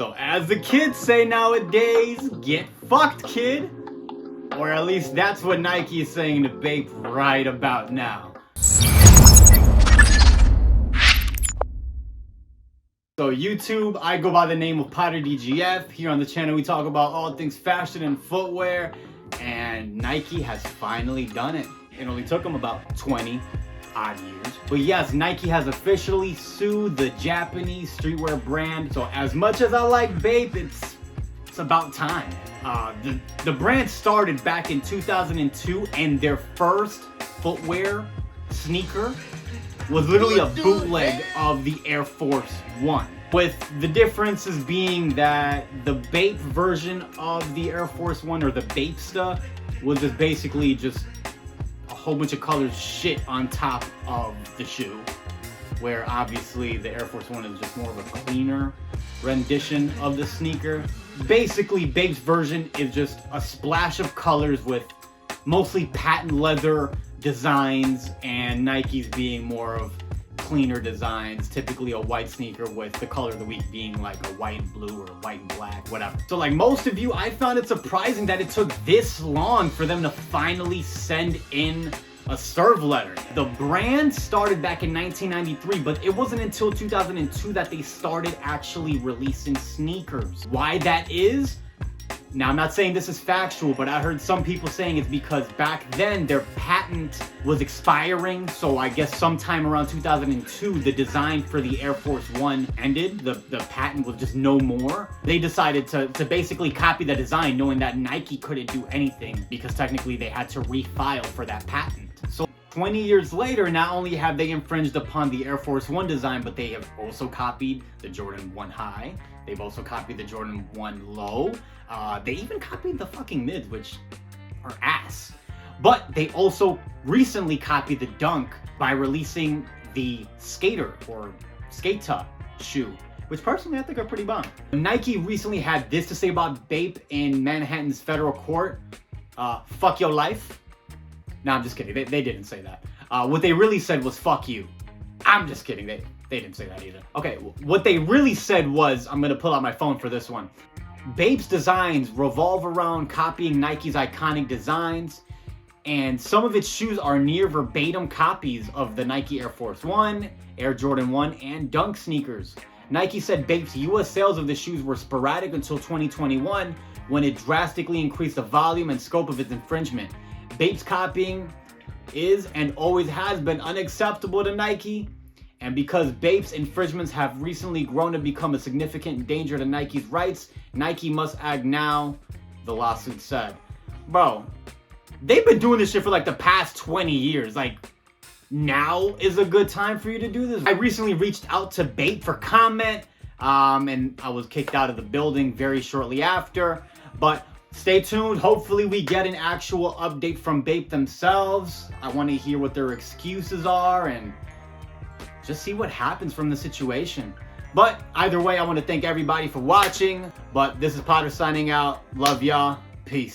So as the kids say nowadays, get fucked, kid. Or at least that's what Nike is saying to Bape right about now. So YouTube, I go by the name of Potter DGF. Here on the channel we talk about all things fashion and footwear. And Nike has finally done it. It only took them about 20 odd years. But yes, Nike has officially sued the Japanese streetwear brand. So as much as I like Bape, it's about time. The brand started back in 2002 and their first footwear sneaker was literally a bootleg of the Air Force One. With the differences being that the Bape version of the Air Force One, or the Bapesta, was just basically just a whole bunch of colored shit on top of the shoe. Where obviously the Air Force One is just more of a cleaner rendition of the sneaker. Basically, Bape's version is just a splash of colors with mostly patent leather designs, and Nike's being more of cleaner designs, typically a white sneaker with the color of the week being like a white and blue or white and black, whatever. So like most of you, I found it surprising that it took this long for them to finally send in a serve letter. The brand started back in 1993, but it wasn't until 2002 that they started actually releasing sneakers. Why that is? Now, I'm not saying this is factual, but I heard some people saying it's because back then their patent was expiring. So I guess sometime around 2002, the design for the Air Force One ended. The patent was just no more. They decided to basically copy the design, knowing that Nike couldn't do anything because technically they had to refile for that patent. So 20 years later, not only have they infringed upon the Air Force One design, but they have also copied the Jordan 1 High. They've also copied the Jordan 1 Low. They even copied the fucking mids, which are ass. But they also recently copied the Dunk by releasing the Skater or Skata shoe, which personally I think are pretty bomb. Nike recently had this to say about Bape in Manhattan's federal court. Fuck your life. No, I'm just kidding. They didn't say that. What they really said was fuck you. I'm just kidding. They didn't say that either. Okay, what they really said was, I'm gonna pull out my phone for this one. Bape's designs revolve around copying Nike's iconic designs, and some of its shoes are near verbatim copies of the Nike Air Force One, Air Jordan 1, and Dunk sneakers. Nike said Bape's US sales of the shoes were sporadic until 2021, when it drastically increased the volume and scope of its infringement. Bape's copying is and always has been unacceptable to Nike, and because Bape's infringements have recently grown to become a significant danger to Nike's rights, Nike must act now, the lawsuit said. Bro, they've been doing this shit for like the past 20 years. Like, now is a good time for you to do this. I recently reached out to Bape for comment, and I was kicked out of the building very shortly after. But stay tuned. Hopefully we get an actual update from Bape themselves. I want to hear what their excuses are and just see what happens from the situation. But either way, I want to thank everybody for watching. But this is Potter signing out. Love y'all. Peace.